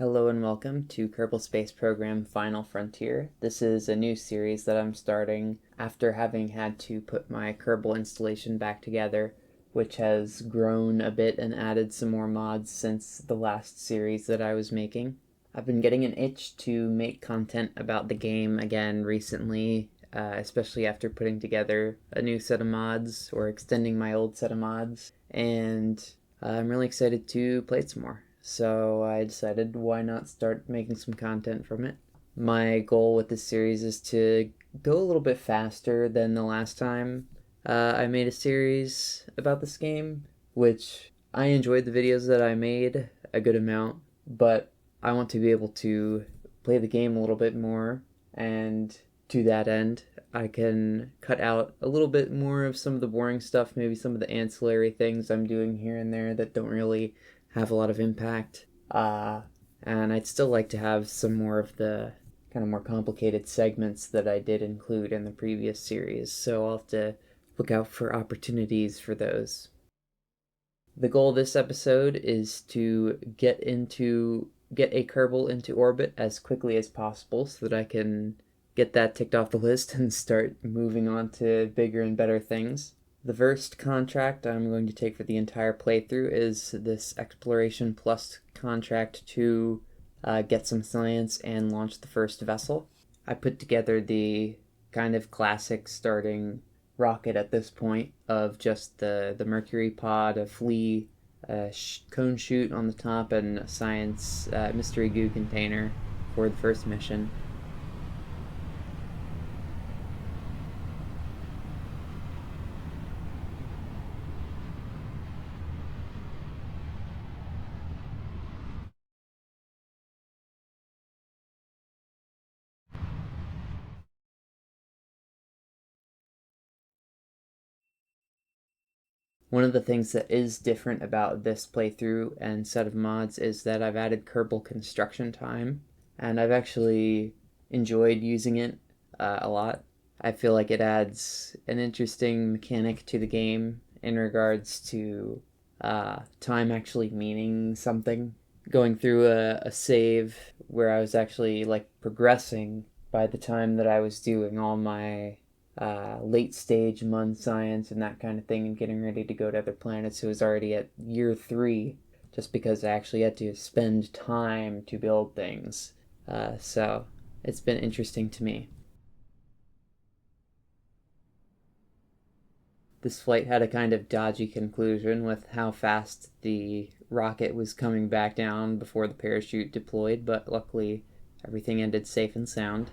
Hello and welcome to Kerbal Space Program Final Frontier. This is a new series that I'm starting after having had to put my Kerbal installation back together, which has grown a bit and added some more mods since the last series that I was making. I've been getting an itch to make content about the game again recently, especially after putting together a new set of mods or extending my old set of mods, and I'm really excited to play it some more. So I decided why not start making some content from it. My goal with this series is to go a little bit faster than the last time I made a series about this game, which I enjoyed the videos that I made a good amount, but I want to be able to play the game a little bit more, and to that end, I can cut out a little bit more of some of the boring stuff, maybe some of the ancillary things I'm doing here and there that don't really have a lot of impact. And I'd still like to have some more of the kind of more complicated segments that I did include in the previous series, so I'll have to look out for opportunities for those. The goal of this episode is to get a Kerbal into orbit as quickly as possible so that I can get that ticked off the list and start moving on to bigger and better things. The first contract I'm going to take for the entire playthrough is this Exploration Plus contract to get some science and launch the first vessel. I put together the kind of classic starting rocket at this point of just the Mercury pod, a flea, a cone chute on the top, and a science mystery goo container for the first mission. One of the things that is different about this playthrough and set of mods is that I've added Kerbal construction time, and I've actually enjoyed using it a lot. I feel like it adds an interesting mechanic to the game in regards to time actually meaning something. Going through a save where I was actually like progressing by the time that I was doing all my late stage Mun science and that kind of thing and getting ready to go to other planets. It was already at year 3 just because I actually had to spend time to build things. So it's been interesting to me. This flight had a kind of dodgy conclusion with how fast the rocket was coming back down before the parachute deployed, but luckily everything ended safe and sound.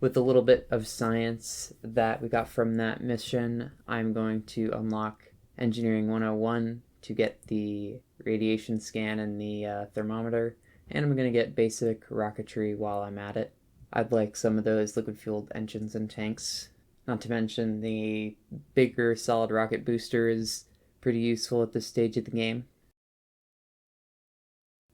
With a little bit of science that we got from that mission, I'm going to unlock Engineering 101 to get the radiation scan and the thermometer, and I'm going to get basic rocketry while I'm at it. I'd like some of those liquid-fueled engines and tanks. Not to mention the bigger solid rocket booster is pretty useful at this stage of the game.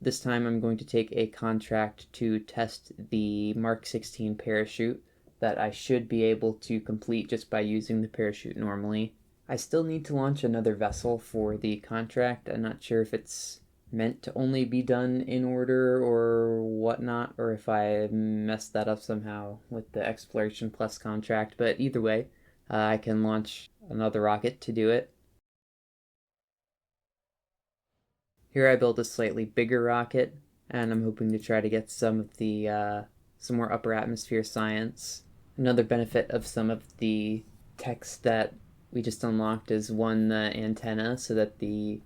This time I'm going to take a contract to test the Mark 16 parachute that I should be able to complete just by using the parachute normally. I still need to launch another vessel for the contract. I'm not sure if it's meant to only be done in order or whatnot, or if I messed that up somehow with the Exploration Plus contract, but either way, I can launch another rocket to do it. Here I built a slightly bigger rocket, and I'm hoping to try to get some of the some more upper atmosphere science. Another benefit of some of the text that we just unlocked is one, the antenna, so that the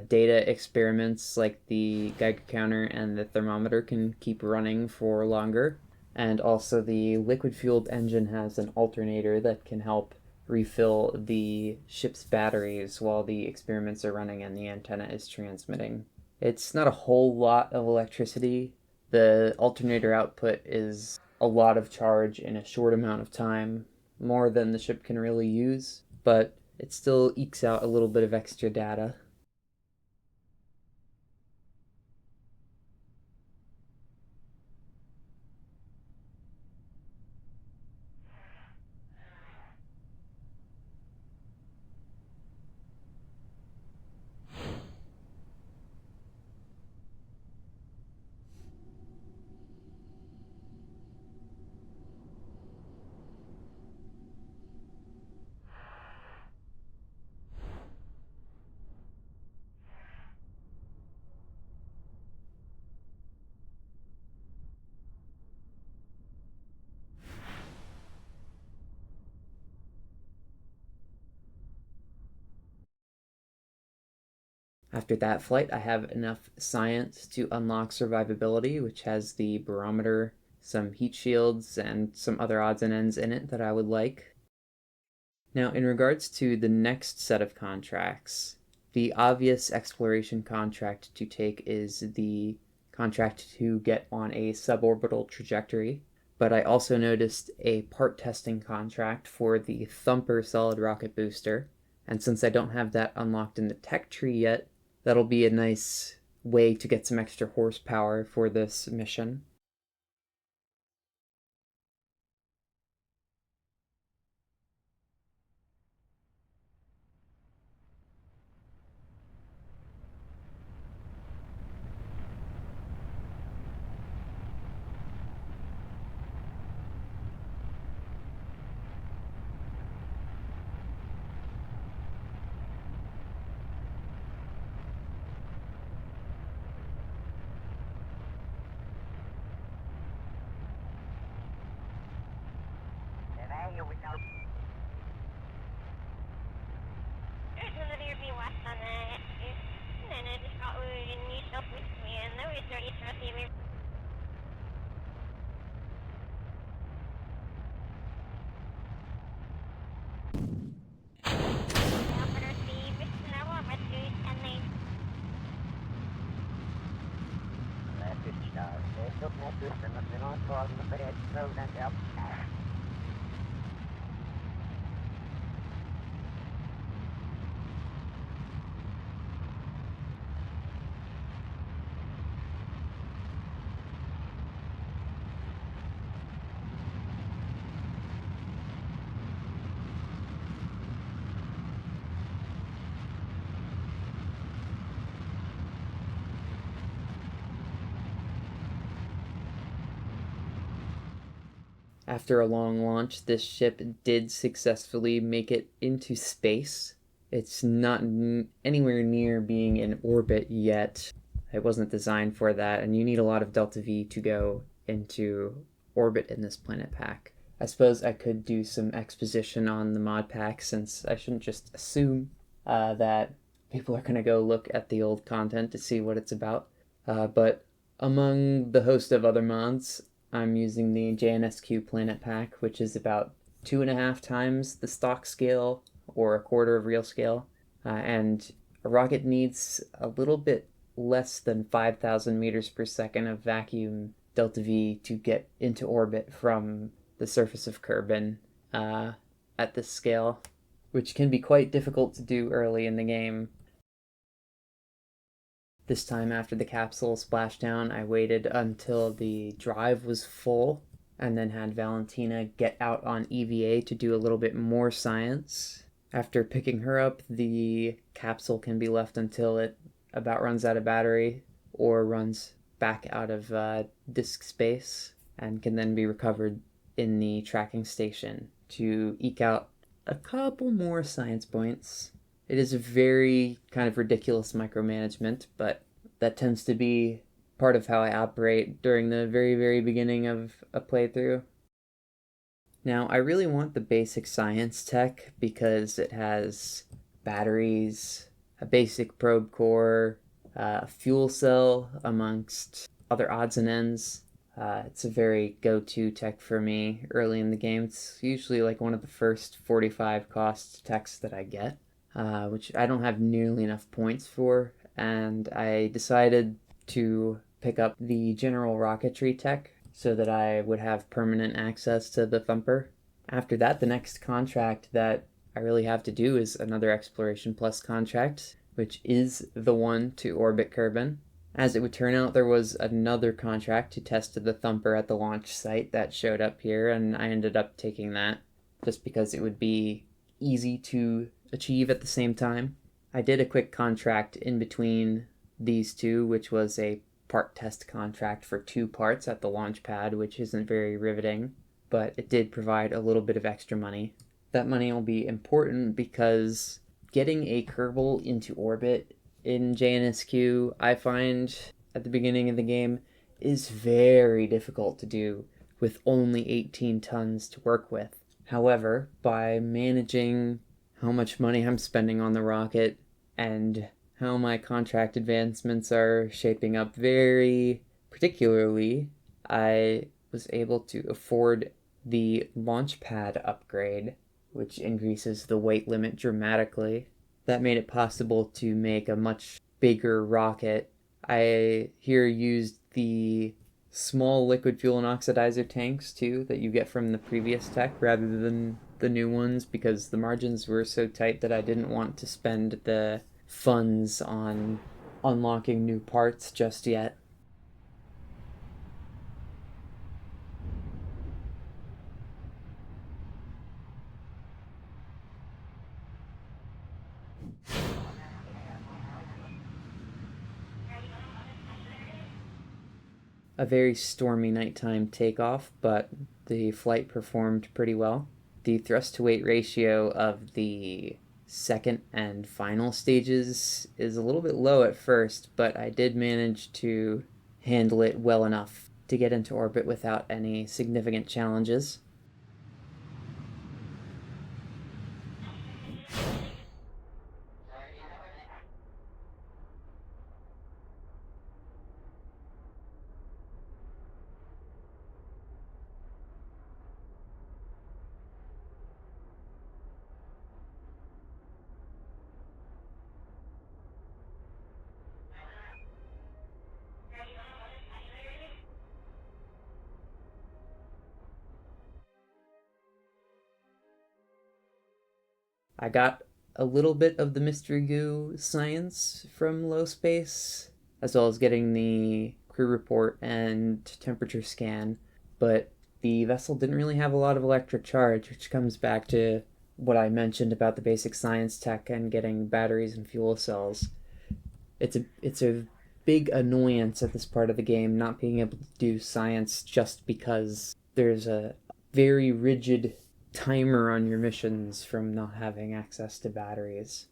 data experiments like the Geiger counter and the thermometer can keep running for longer. And also the liquid-fueled engine has an alternator that can help refill the ship's batteries while the experiments are running and the antenna is transmitting. It's not a whole lot of electricity. The alternator output is a lot of charge in a short amount of time, more than the ship can really use, but it still ekes out a little bit of extra data. After that flight, I have enough science to unlock survivability, which has the barometer, some heat shields, and some other odds and ends in it that I would like. Now, in regards to the next set of contracts, the obvious exploration contract to take is the contract to get on a suborbital trajectory, but I also noticed a part testing contract for the Thumper solid rocket booster, and since I don't have that unlocked in the tech tree yet, that'll be a nice way to get some extra horsepower for this mission. After a long launch, this ship did successfully make it into space. It's not anywhere near being in orbit yet. It wasn't designed for that, and you need a lot of delta V to go into orbit in this planet pack. I suppose I could do some exposition on the mod pack, since I shouldn't just assume that people are going to go look at the old content to see what it's about. But among the host of other mods, I'm using the JNSQ planet pack, which is about 2.5 times the stock scale, or a quarter of real scale, and a rocket needs a little bit less than 5,000 meters per second of vacuum delta V to get into orbit from the surface of Kerbin at this scale, which can be quite difficult to do early in the game. This time after the capsule splashdown, I waited until the drive was full and then had Valentina get out on EVA to do a little bit more science. After picking her up, the capsule can be left until it about runs out of battery or runs back out of disk space, and can then be recovered in the tracking station to eke out a couple more science points. It is a very kind of ridiculous micromanagement, but that tends to be part of how I operate during the very, very beginning of a playthrough. Now, I really want the basic science tech because it has batteries, a basic probe core, a fuel cell, amongst other odds and ends. It's a very go-to tech for me early in the game. It's usually like one of the first 45 cost techs that I get, which I don't have nearly enough points for, and I decided to pick up the general rocketry tech so that I would have permanent access to the Thumper. After that, the next contract that I really have to do is another Exploration Plus contract, which is the one to orbit Kerbin. As it would turn out, there was another contract to test the Thumper at the launch site that showed up here, and I ended up taking that just because it would be easy to achieve at the same time. I did a quick contract in between these two, which was a part test contract for 2 parts at the launch pad, which isn't very riveting, but it did provide a little bit of extra money. That money will be important because getting a Kerbal into orbit in JNSQ, I find at the beginning of the game, is very difficult to do with only 18 tons to work with. However, by managing how much money I'm spending on the rocket and how my contract advancements are shaping up. Very particularly, I was able to afford the launch pad upgrade, which increases the weight limit dramatically. That made it possible to make a much bigger rocket. I here used the small liquid fuel and oxidizer tanks too that you get from the previous tech rather than the new ones, because the margins were so tight that I didn't want to spend the funds on unlocking new parts just yet. A very stormy nighttime takeoff, but the flight performed pretty well. The thrust to weight ratio of the second and final stages is a little bit low at first, but I did manage to handle it well enough to get into orbit without any significant challenges. I got a little bit of the mystery goo science from low space, as well as getting the crew report and temperature scan, but the vessel didn't really have a lot of electric charge, which comes back to what I mentioned about the basic science tech and getting batteries and fuel cells. It's a big annoyance at this part of the game not being able to do science just because there's a very rigid timer on your missions from not having access to batteries.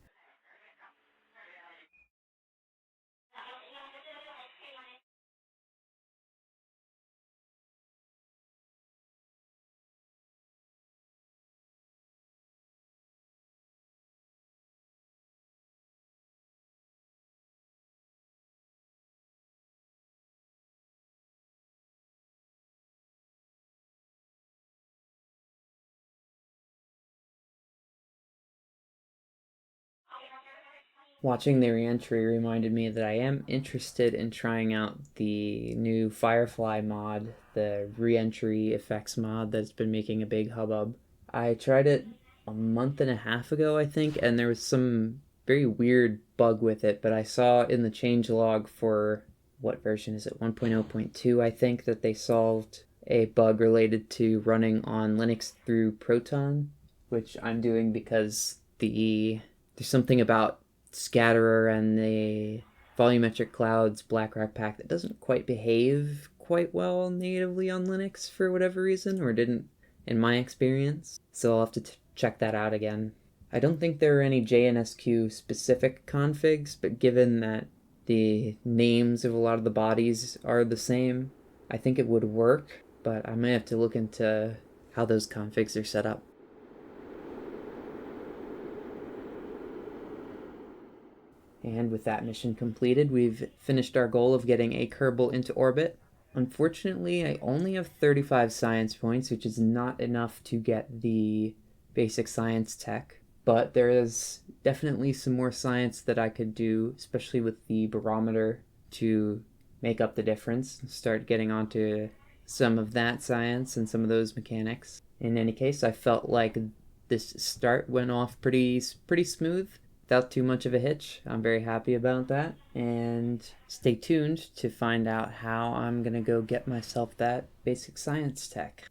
Watching the reentry reminded me that I am interested in trying out the new Firefly mod, the reentry effects mod that's been making a big hubbub. I tried it a month and a half ago, I think, and there was some very weird bug with it, but I saw in the changelog for what version is it? 1.0.2, I think, that they solved a bug related to running on Linux through Proton, which I'm doing because there's something about Scatterer and the volumetric clouds Blackrack pack that doesn't quite behave quite well natively on Linux for whatever reason, or didn't in my experience. So I'll have to check that out again. I don't think there are any JNSQ specific configs, but given that the names of a lot of the bodies are the same, I think it would work, but I may have to look into how those configs are set up. And with that mission completed, we've finished our goal of getting a Kerbal into orbit. Unfortunately, I only have 35 science points, which is not enough to get the basic science tech. But there is definitely some more science that I could do, especially with the barometer, to make up the difference. Start getting onto some of that science and some of those mechanics. In any case, I felt like this start went off pretty smooth without too much of a hitch. I'm very happy about that. And stay tuned to find out how I'm going to go get myself that basic science tech.